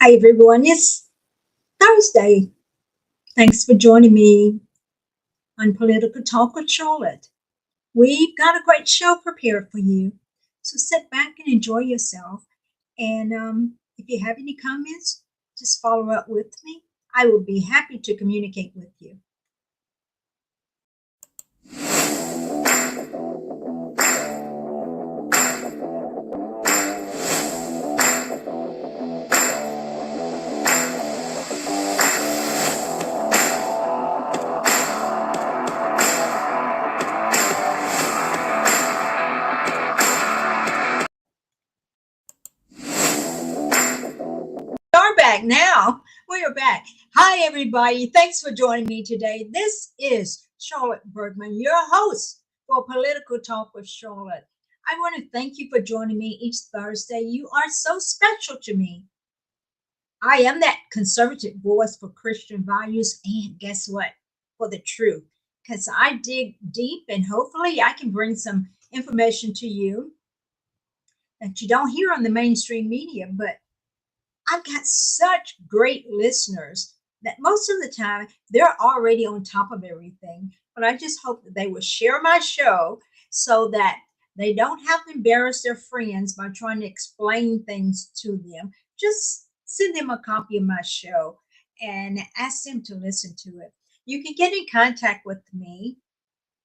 Hi everyone, it's Thursday. Thanks for joining me on Political Talk with Charlotte. We've got a great show prepared for you. So sit back and enjoy yourself. And if you have any comments, just follow up with me. I will be happy to communicate with you. We're back now. We are back. Hi, everybody. Thanks for joining me today. This is Charlotte Bergman, your host for Political Talk with Charlotte. I want to thank you for joining me each Thursday. You are so special to me. I am that conservative voice for Christian values and guess what? For the truth. Because I dig deep and hopefully I can bring some information to you that you don't hear on the mainstream media, but I've got such great listeners that most of the time they're already on top of everything. But I just hope that they will share my show so that they don't have to embarrass their friends by trying to explain things to them. Just send them a copy of my show and ask them to listen to it. You can get in contact with me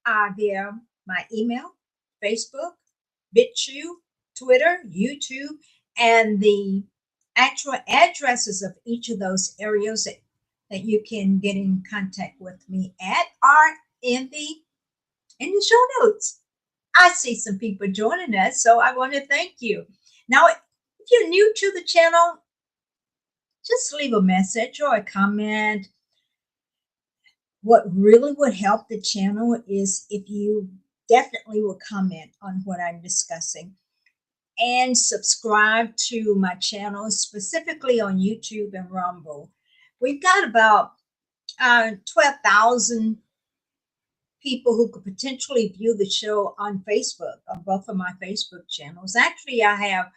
via my email, Facebook, Bitchute, Twitter, YouTube, and the actual addresses of each of those areas that you can get in contact with me at are in the show notes. I see some people joining us, so I want to thank you. Now, if you're new to the channel, just leave a message or a comment. What really would help the channel is if you definitely will comment on what I'm discussing and subscribe to my channel, specifically on YouTube and Rumble. We've got about 12,000 people who could potentially view the show on Facebook, on both of my Facebook channels. Actually, I have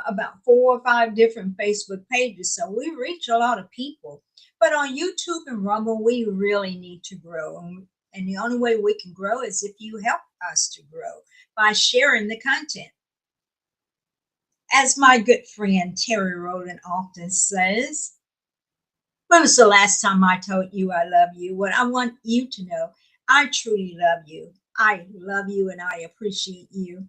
about 4 or 5 different Facebook pages, so we reach a lot of people. But on YouTube and Rumble, we really need to grow. And the only way we can grow is if you help us to grow by sharing the content. As my good friend Terry Rowland often says, when was the last time I told you I love you? What I want you to know, I truly love you. I love you and I appreciate you.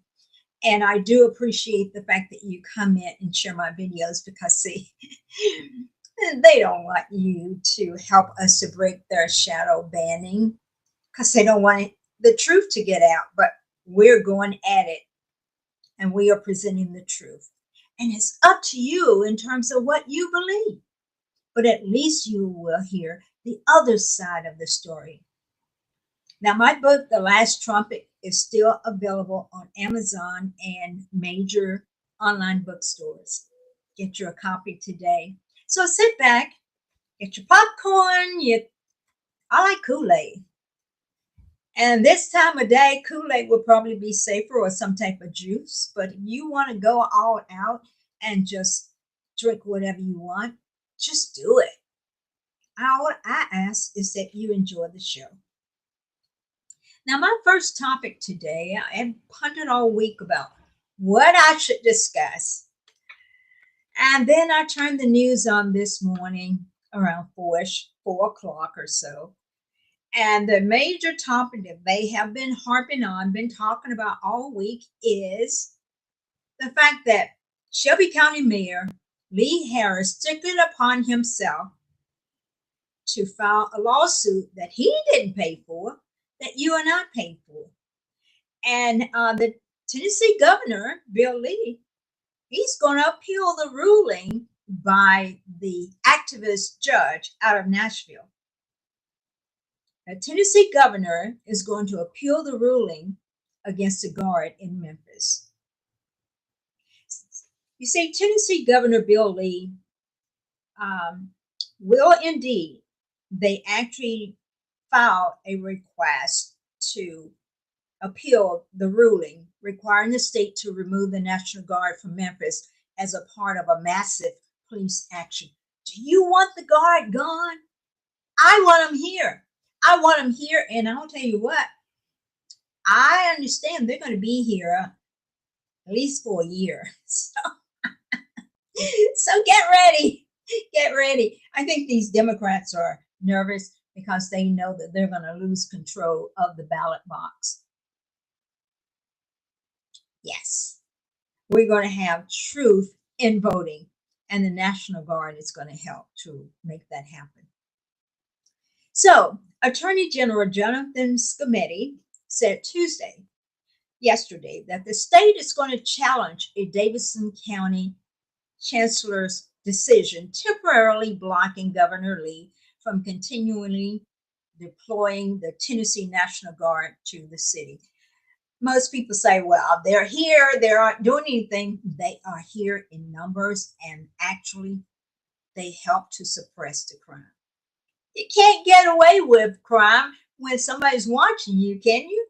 And I do appreciate the fact that you comment and share my videos because, see, they don't want you to help us to break their shadow banning because they don't want the truth to get out. But we're going at it and we are presenting the truth. And it's up to you in terms of what you believe. But at least you will hear the other side of the story. Now, my book, The Last Trumpet, is still available on Amazon and major online bookstores. Get your copy today. So sit back, get your popcorn. I like Kool-Aid. And this time of day, Kool-Aid will probably be safer or some type of juice. But if you want to go all out and just drink whatever you want, just do it. All I ask is that you enjoy the show. Now, my first topic today, I have pondered all week about what I should discuss. And then I turned the news on this morning around 4 o'clock or so. And the major topic that they have been harping on, been talking about all week is the fact that Shelby County Mayor Lee Harris took it upon himself to file a lawsuit that he didn't pay for, that you and I paid for. And the Tennessee governor, Bill Lee, he's going to appeal the ruling by the activist judge out of Nashville. The Tennessee governor is going to appeal the ruling against the guard in Memphis. You see, Tennessee Governor Bill Lee will indeed, they actually filed a request to appeal the ruling requiring the state to remove the National Guard from Memphis as a part of a massive police action. Do you want the guard gone? I want them here. I want them here. And I'll tell you what, I understand they're going to be here at least for a year. So get ready. Get ready. I think these Democrats are nervous because they know that they're going to lose control of the ballot box. Yes, we're going to have truth in voting, and the National Guard is going to help to make that happen. So, Attorney General Jonathan Scametti said yesterday, that the state is going to challenge a Davidson County chancellor's decision temporarily blocking Governor Lee from continually deploying the Tennessee National Guard to the city. Most people say, well, they're here, they aren't doing anything. They are here in numbers, and actually they help to suppress the crime. You can't get away with crime when somebody's watching you, can you?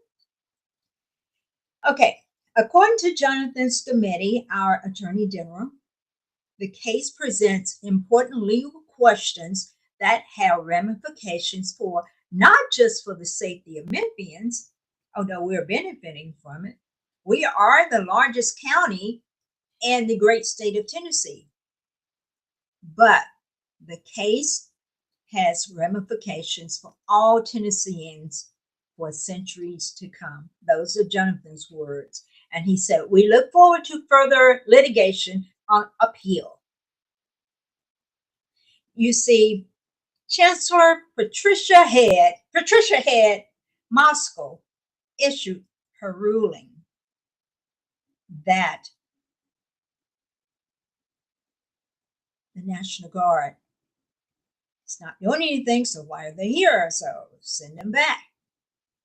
Okay, according to Jonathan Scametti, our Attorney General, the case presents important legal questions that have ramifications for not just for the safety of Memphians, although we're benefiting from it. We are the largest county in the great state of Tennessee. But the case has ramifications for all Tennesseans for centuries to come. Those are Jonathan's words. And he said, we look forward to further litigation on appeal. You see, Chancellor Patricia Head Moscow issued her ruling that the National Guard is not doing anything, so why are they here? So send them back.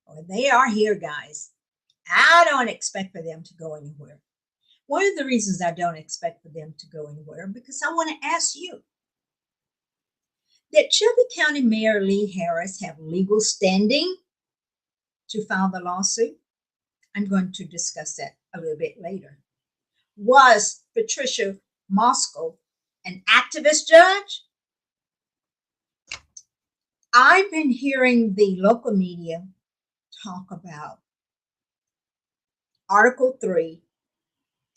Well, they are here, guys. I don't expect for them to go anywhere. One of the reasons I don't expect for them to go anywhere, because I want to ask you, did Shelby County Mayor Lee Harris have legal standing to file the lawsuit? I'm going to discuss that a little bit later. Was Patricia Moscow an activist judge? I've been hearing the local media talk about Article 3,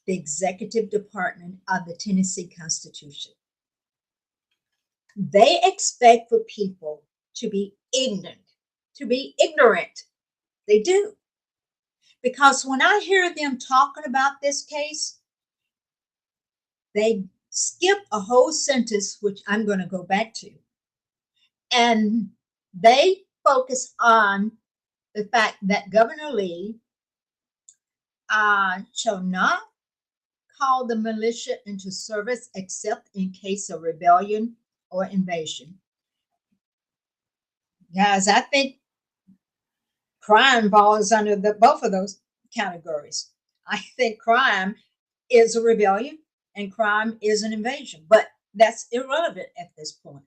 the executive department of the Tennessee Constitution. They expect for people to be ignorant. They do. Because when I hear them talking about this case, they skip a whole sentence, which I'm going to go back to. And they focus on the fact that Governor Lee shall not call the militia into service except in case of rebellion or invasion. Guys, I think crime falls under both of those categories. I think crime is a rebellion and crime is an invasion, but that's irrelevant at this point.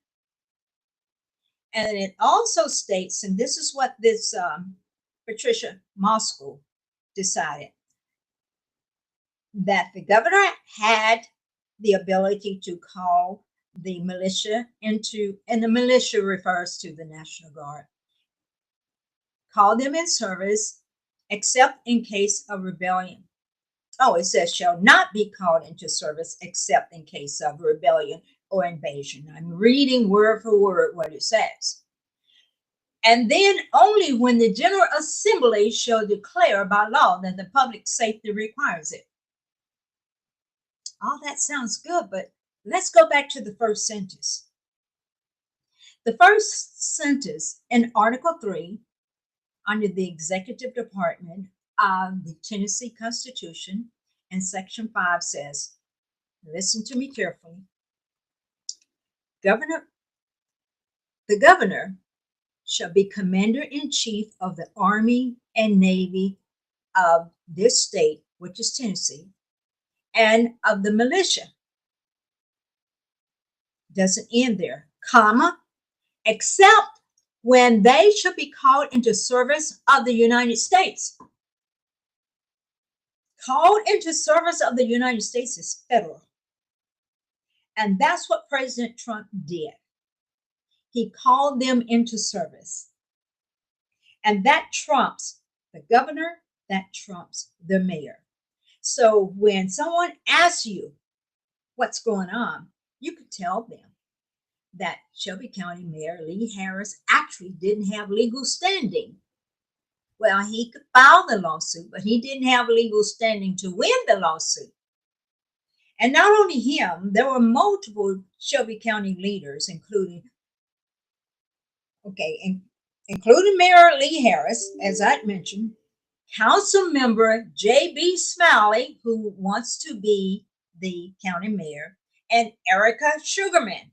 And it also states, and this is what this Patricia Moscow decided, that the governor had the ability to call the militia into, and the militia refers to the National Guard, call them in service except in case of rebellion. Oh, it says shall not be called into service except in case of rebellion or invasion. I'm reading word for word what it says. And then only when the General Assembly shall declare by law that the public safety requires it. All that sounds good, but let's go back to the first sentence. The first sentence in Article 3, under the Executive Department of the Tennessee Constitution, and Section 5 says, listen to me carefully, the governor shall be commander-in-chief of the Army and Navy of this state, which is Tennessee, and of the militia. Doesn't end there, comma, except when they shall be called into service of the United States. Called into service of the United States is federal. And that's what President Trump did. He called them into service. And that trumps the governor, that trumps the mayor. So when someone asks you what's going on, you could tell them that Shelby County Mayor Lee Harris actually didn't have legal standing. Well, he could file the lawsuit, but he didn't have legal standing to win the lawsuit. And not only him, there were multiple Shelby County leaders, including Mayor Lee Harris, as I mentioned, Council Member J.B. Smalley, who wants to be the county mayor, and Erica Sugarman.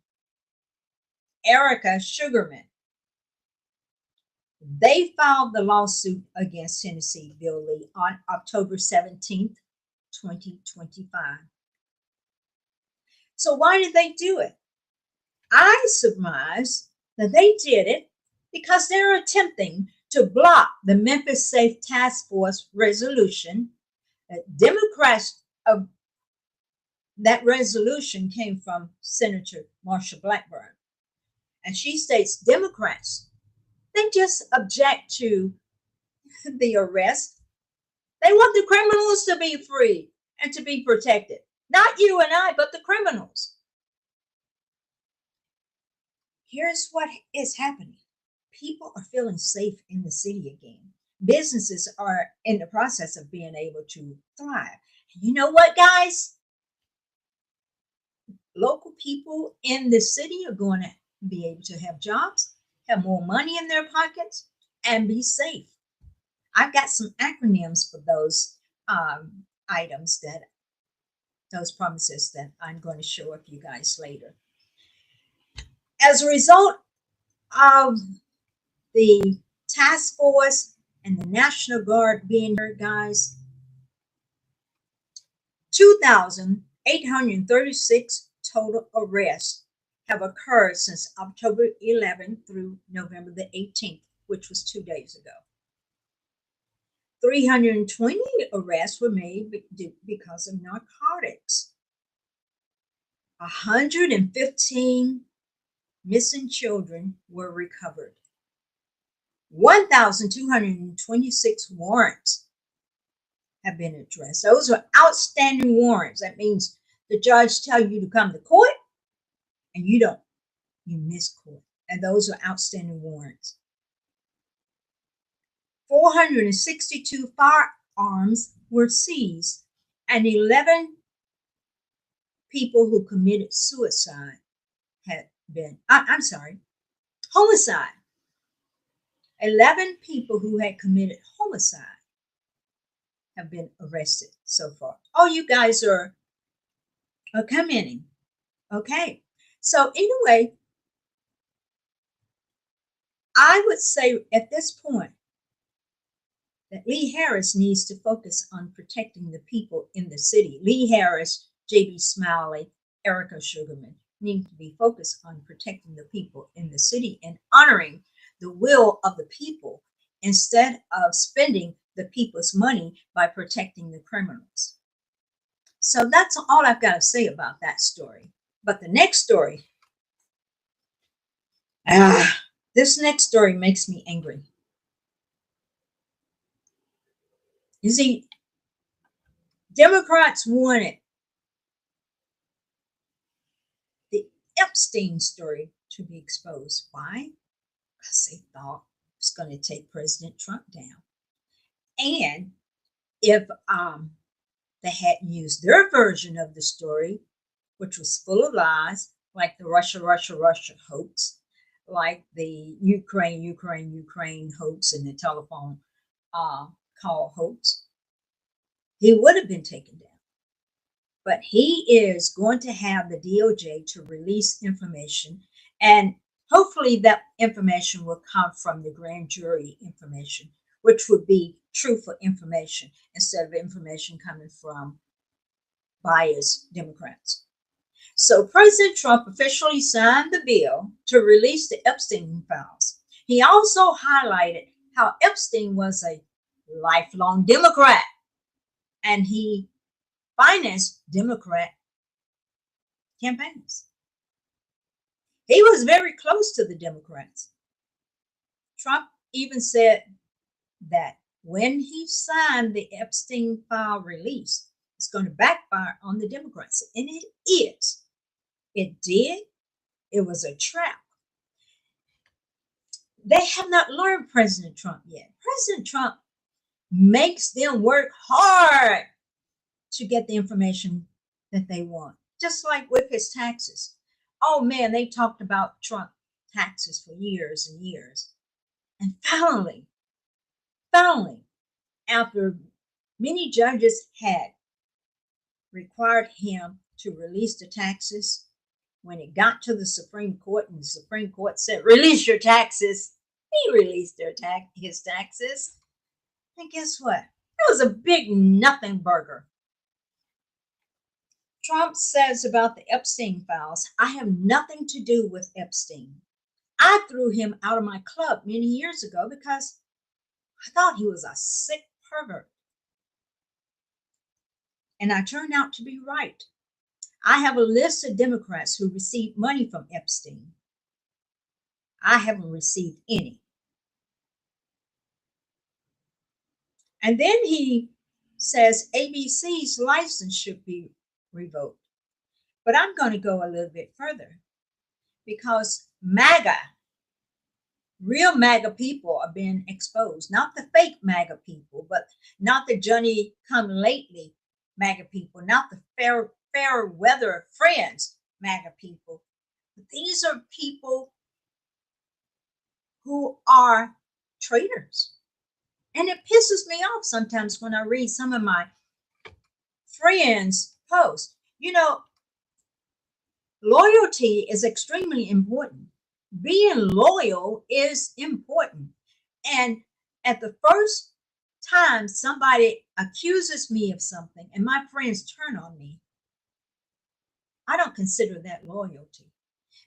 They filed the lawsuit against Tennessee Bill Lee on October 17th, 2025. So why did they do it? I surmise that they did it because they're attempting to block the Memphis Safe Task Force resolution. Democrats, that resolution came from Senator Marsha Blackburn. And she states Democrats, they just object to the arrest. They want the criminals to be free and to be protected. Not you and I, but the criminals. Here's what is happening. People are feeling safe in the city again. Businesses are in the process of being able to thrive. You know what, guys? Local people in the city are going to be able to have jobs, have more money in their pockets, and be safe. I've got some acronyms for those items, those promises that I'm going to show up you guys later. As a result of the task force and the National Guard being here, guys, 2,836 total arrests have occurred since October 11th through November the 18th, which was 2 days ago. 320 arrests were made because of narcotics. 115 missing children were recovered. 1,226 warrants have been addressed. Those are outstanding warrants. That means the judge tells you to come to court and you don't. You miss court. And those are outstanding warrants. 462 firearms were seized, and 11 people who committed suicide had been, homicide. 11 people who had committed homicide have been arrested so far. Oh, you guys are commenting. Okay. So anyway, I would say at this point that Lee Harris needs to focus on protecting the people in the city. Lee Harris, J.B. Smalley, Erica Sugarman need to be focused on protecting the people in the city and honoring the will of the people instead of spending the people's money by protecting the criminals. So that's all I've got to say about that story. But the next story, this next story makes me angry. You see, Democrats wanted the Epstein story to be exposed. Why? Because they thought it was going to take President Trump down. And if they hadn't used their version of the story, which was full of lies, like the Russia hoax, like the Ukraine hoax and the telephone call hoax, he would have been taken down. But he is going to have the DOJ to release information, and hopefully that information will come from the grand jury information, which would be truthful information instead of information coming from biased Democrats. So President Trump officially signed the bill to release the Epstein files. He also highlighted how Epstein was a lifelong Democrat, and he financed Democrat campaigns. He was very close to the Democrats. Trump even said that when he signed the Epstein file release, it's going to backfire on the Democrats. And it is. It did. It was a trap. They have not learned President Trump yet. President Trump makes them work hard to get the information that they want, just like with his taxes. Oh man, they talked about Trump taxes for years and years. And finally, after many judges had required him to release the taxes, when it got to the Supreme Court and the Supreme Court said, release your taxes, he released his taxes. And guess what? It was a big nothing burger. Trump says about the Epstein files, I have nothing to do with Epstein. I threw him out of my club many years ago because I thought he was a sick pervert. And I turned out to be right. I have a list of Democrats who received money from Epstein. I haven't received any. And then he says ABC's license should be revoked. But I'm going to go a little bit further because MAGA, real MAGA people are being exposed, not the fake MAGA people, but not the Johnny come lately MAGA people, not the fair weather friends MAGA people. But these are people who are traitors. And it pisses me off sometimes when I read some of my friends' posts. You know, loyalty is extremely important. Being loyal is important. And at the first time somebody accuses me of something and my friends turn on me, I don't consider that loyalty.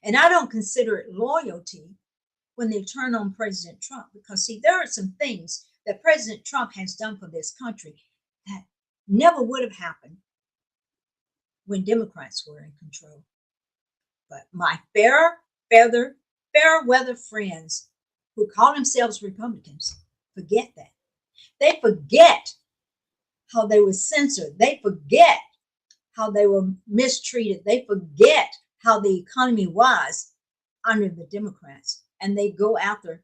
And I don't consider it loyalty when they turn on President Trump. Because, see, there are some things that President Trump has done for this country that never would have happened when Democrats were in control. But my fair weather friends who call themselves Republicans forget that. They forget how they were censored. They forget how they were mistreated. They forget how the economy was under the Democrats. And they go after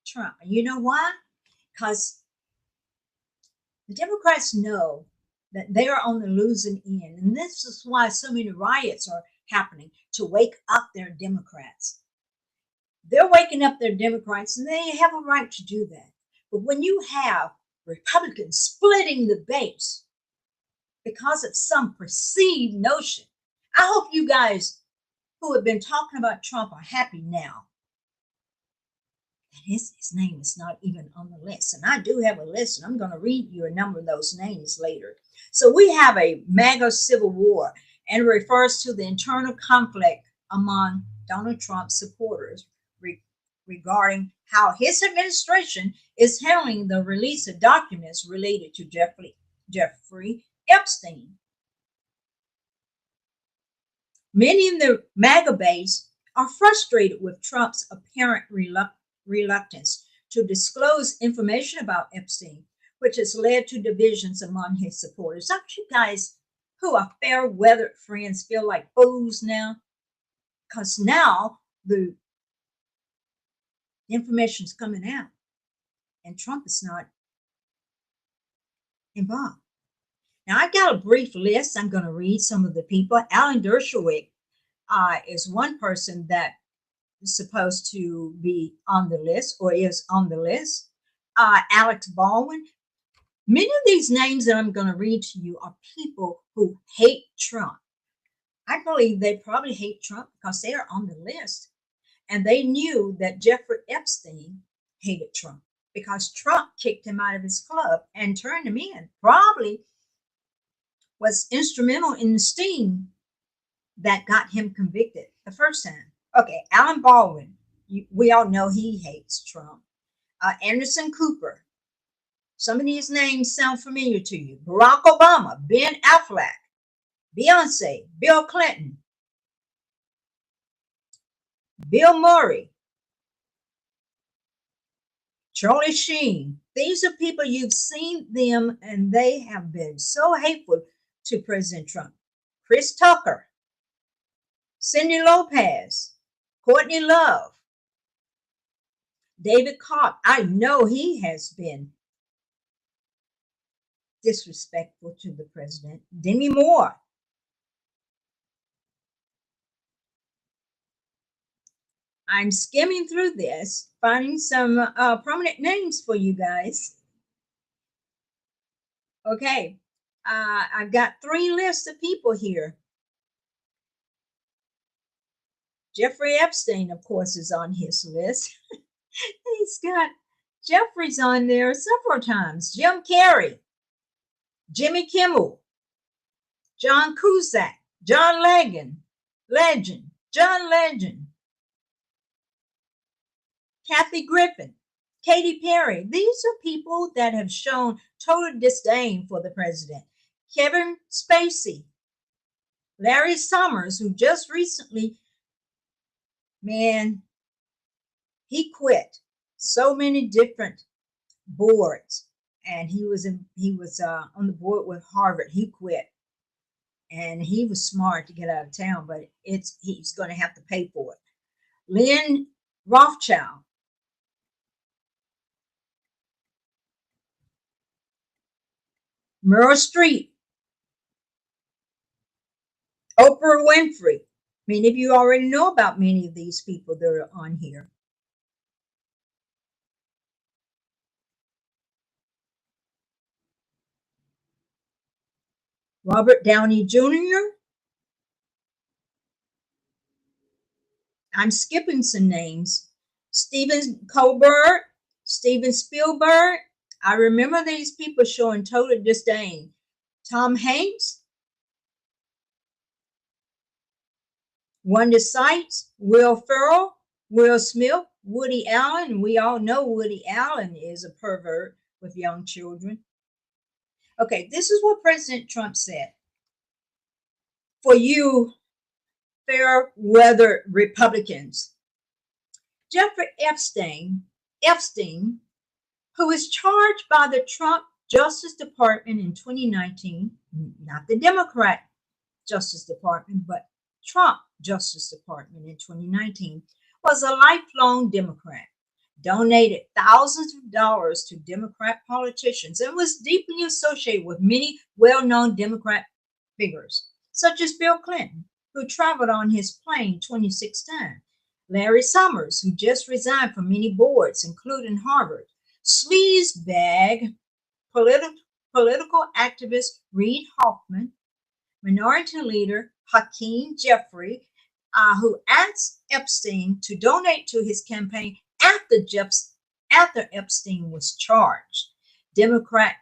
Trump. And you know why? Because the Democrats know that they are on the losing end. And this is why so many riots are happening, to wake up their Democrats. They're waking up their Democrats, and they have a right to do that. But when you have Republicans splitting the base because of some perceived notion, I hope you guys who have been talking about Trump are happy now. And his name is not even on the list. And I do have a list, and I'm going to read you a number of those names later. So we have a MAGA civil war, and it refers to the internal conflict among Donald Trump's supporters regarding how his administration is handling the release of documents related to Jeffrey Epstein. Many in the MAGA base are frustrated with Trump's apparent reluctance to disclose information about Epstein, which has led to divisions among his supporters. Don't you guys who are fair weathered friends feel like fools now? Because now the information's coming out and Trump is not involved. Now, I've got a brief list. I'm going to read some of the people. Alan Dershowitz is one person that is supposed to be on the list or is on the list. Alex Baldwin. Many of these names that I'm going to read to you are people who hate Trump. I believe they probably hate Trump because they are on the list. And they knew that Jeffrey Epstein hated Trump because Trump kicked him out of his club and turned him in. Probably was instrumental in the sting that got him convicted the first time. Okay, Alan Baldwin. We all know he hates Trump. Anderson Cooper. Some of these names sound familiar to you. Barack Obama, Ben Affleck, Beyonce, Bill Clinton, Bill Murray, Charlie Sheen. These are people you've seen them, and they have been so hateful to President Trump. Chris Tucker, Cindy Lopez, Courtney Love, David Koch. I know he has been disrespectful to the president. Demi Moore. I'm skimming through this, finding some prominent names for you guys. Okay, I've got three lists of people here. Jeffrey Epstein, of course, is on his list. He's got Jeffrey's on there several times. Jim Carrey, Jimmy Kimmel, John Cusack, John Legend, Kathy Griffin, Katy Perry. These are people that have shown total disdain for the president. Kevin Spacey, Larry Summers, who just recently, man, he quit so many different boards, and he was on the board with Harvard. He quit, and he was smart to get out of town, but he's going to have to pay for it. Lynn Rothschild, Meryl Streep, Oprah Winfrey. Many of you already know about many of these people that are on here. Robert Downey Jr. I'm skipping some names. Steven Colbert, Steven Spielberg. I remember these people showing total disdain. Tom Hanks, Wanda Sykes, Will Ferrell, Will Smith, Woody Allen. We all know Woody Allen is a pervert with young children. Okay, this is what President Trump said. For you fair weather Republicans, Jeffrey Epstein, who was charged by the Trump Justice Department in 2019, not the Democrat Justice Department, but Trump Justice Department in 2019, was a lifelong Democrat, donated thousands of dollars to Democrat politicians, and was deeply associated with many well-known Democrat figures, such as Bill Clinton, who traveled on his plane 26 times, Larry Summers, who just resigned from many boards, including Harvard, sleazebag political activist Reid Hoffman, minority leader Hakeem Jeffrey, who asked Epstein to donate to his campaign after Epstein was charged, Democrat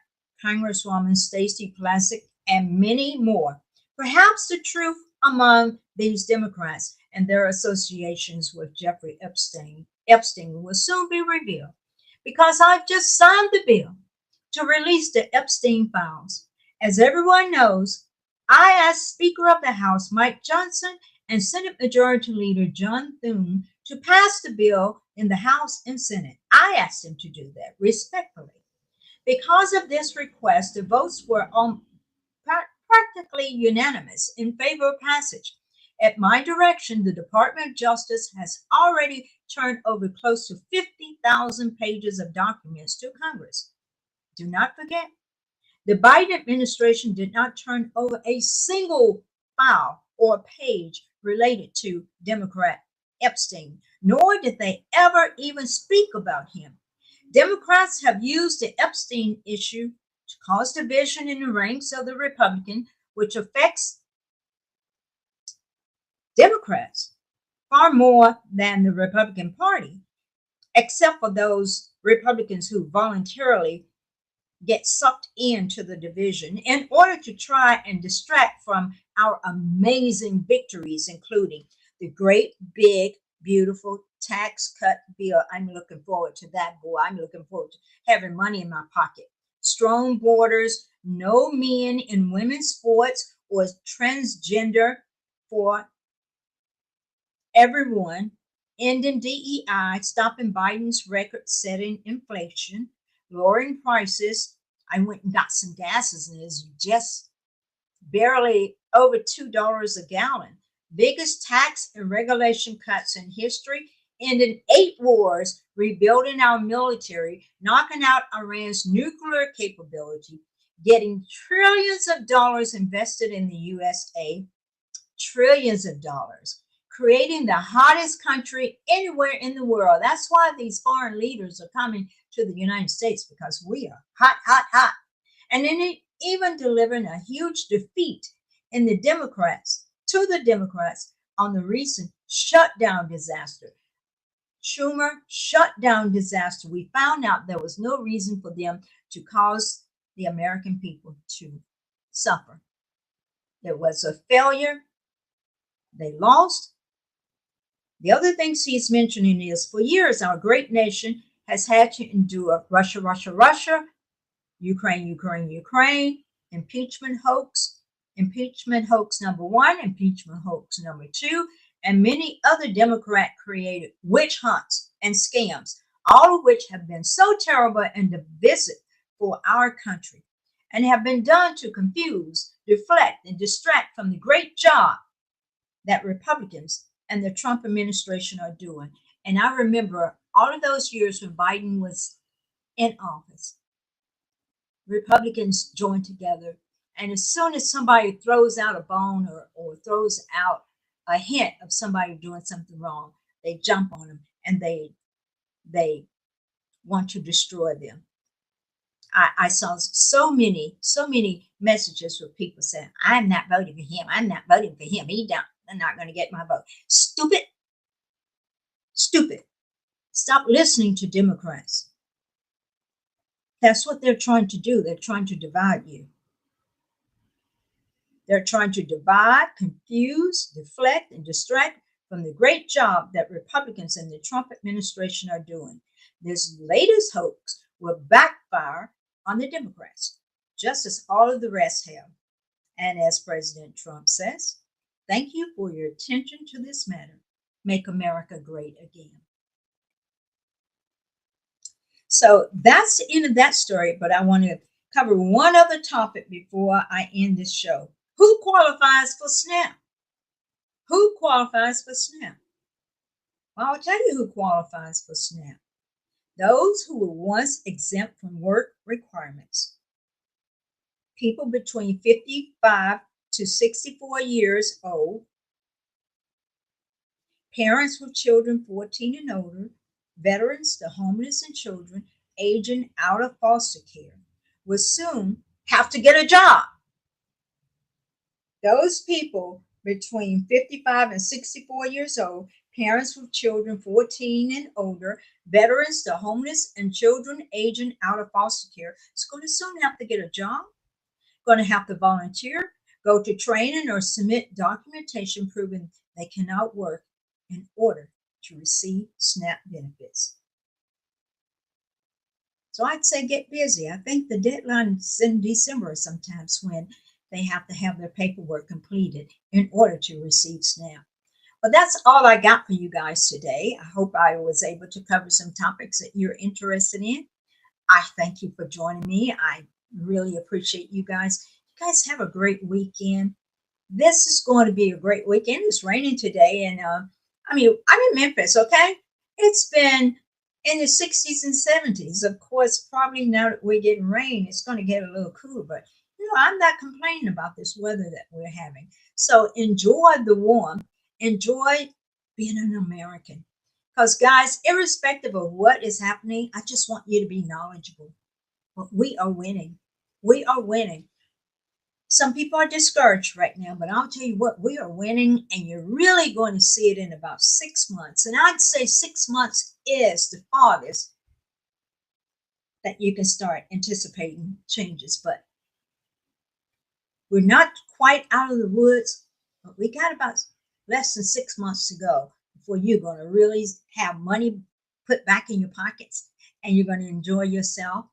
Congresswoman Stacey Plaskett, and many more. Perhaps the truth among these Democrats and their associations with Jeffrey Epstein will soon be revealed, because I've just signed the bill to release the Epstein files. As everyone knows, I asked Speaker of the House Mike Johnson and Senate Majority Leader John Thune to pass the bill in the House and Senate. I asked him to do that respectfully. Because of this request, the votes were practically unanimous in favor of passage. At my direction, the Department of Justice has already turned over close to 50,000 pages of documents to Congress. Do not forget, the Biden administration did not turn over a single file or page related to Democrat Epstein, nor did they ever even speak about him. Democrats have used the Epstein issue to cause division in the ranks of the Republican, which affects Democrats far more than the Republican Party, except for those Republicans who voluntarily get sucked into the division in order to try and distract from our amazing victories, including the great, big, beautiful tax cut bill. I'm looking forward to that, boy. I'm looking forward to having money in my pocket. Strong borders, no men in women's sports or transgender for everyone, ending DEI, stopping Biden's record setting inflation, lowering prices. I went and got some gases and it's just barely over $2 a gallon. Biggest tax and regulation cuts in history, ending 8 wars, rebuilding our military, knocking out Iran's nuclear capability, getting trillions of dollars invested in the USA, trillions of dollars, creating the hottest country anywhere in the world. That's why these foreign leaders are coming to the United States because we are hot, hot, hot. And then even delivering a huge defeat in the Democrats to the Democrats on the recent shutdown disaster. Schumer shutdown disaster. We found out there was no reason for them to cause the American people to suffer. There was a failure. They lost. The other things he's mentioning is for years, our great nation has had to endure Russia, Russia, Russia, Ukraine, Ukraine, Ukraine, impeachment hoax number one, impeachment hoax number two, and many other Democrat created witch hunts and scams, all of which have been so terrible and divisive for our country and have been done to confuse, deflect, and distract from the great job that Republicans and the Trump administration are doing. And I remember all of those years when Biden was in office, Republicans joined together. And as soon as somebody throws out a bone or throws out a hint of somebody doing something wrong, they jump on them and they want to destroy them. I saw so many messages with people saying, I'm not voting for him. I'm not voting for him. They're not going to get my vote. Stupid. Stupid. Stop listening to Democrats. That's what they're trying to do. They're trying to divide you. They're trying to divide, confuse, deflect, and distract from the great job that Republicans and the Trump administration are doing. This latest hoax will backfire on the Democrats, just as all of the rest have. And as President Trump says, thank you for your attention to this matter. Make America great again. So that's the end of that story, but I want to cover one other topic before I end this show. Who qualifies for SNAP? Who qualifies for SNAP? Well, I'll tell you who qualifies for SNAP. Those who were once exempt from work requirements. People between 55 to 64 years old. Parents with children 14 and older. Veterans, the homeless, and children aging out of foster care will soon have to get a job. Those people between 55 and 64 years old, parents with children 14 and older, veterans, the homeless, and children aging out of foster care is going to soon have to get a job, going to have to volunteer, go to training, or submit documentation proving they cannot work in order to receive SNAP benefits. So I'd say get busy. I think the deadline is in December sometimes when they have to have their paperwork completed in order to receive SNAP. But that's all I got for you guys today. I hope I was able to cover some topics that you're interested in. I thank you for joining me. I really appreciate you guys. You guys have a great weekend. This is going to be a great weekend. It's raining today, and I'm in Memphis, okay? It's been in the 60s and 70s. Of course, probably now that we're getting rain, it's going to get a little cooler, but I'm not complaining about this weather that we're having. So enjoy the warmth. Enjoy being an American. Because, guys, irrespective of what is happening, I just want you to be knowledgeable. But we are winning. We are winning. Some people are discouraged right now, but I'll tell you what, we are winning, and you're really going to see it in about 6 months. And I'd say 6 months is the farthest that you can start anticipating changes. But we're not quite out of the woods, but we got about less than 6 months to go before you're going to really have money put back in your pockets and you're going to enjoy yourself.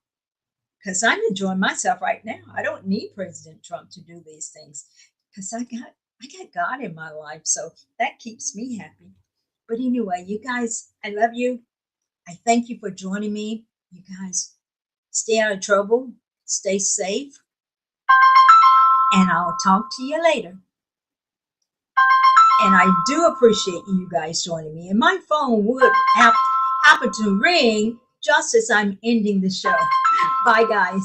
Because I'm enjoying myself right now. I don't need President Trump to do these things because I got God in my life. So that keeps me happy. But anyway, you guys, I love you. I thank you for joining me. You guys, stay out of trouble, stay safe, and I'll talk to you later. And I do appreciate you guys joining me. And my phone would happen to ring just as I'm ending the show. Bye, guys.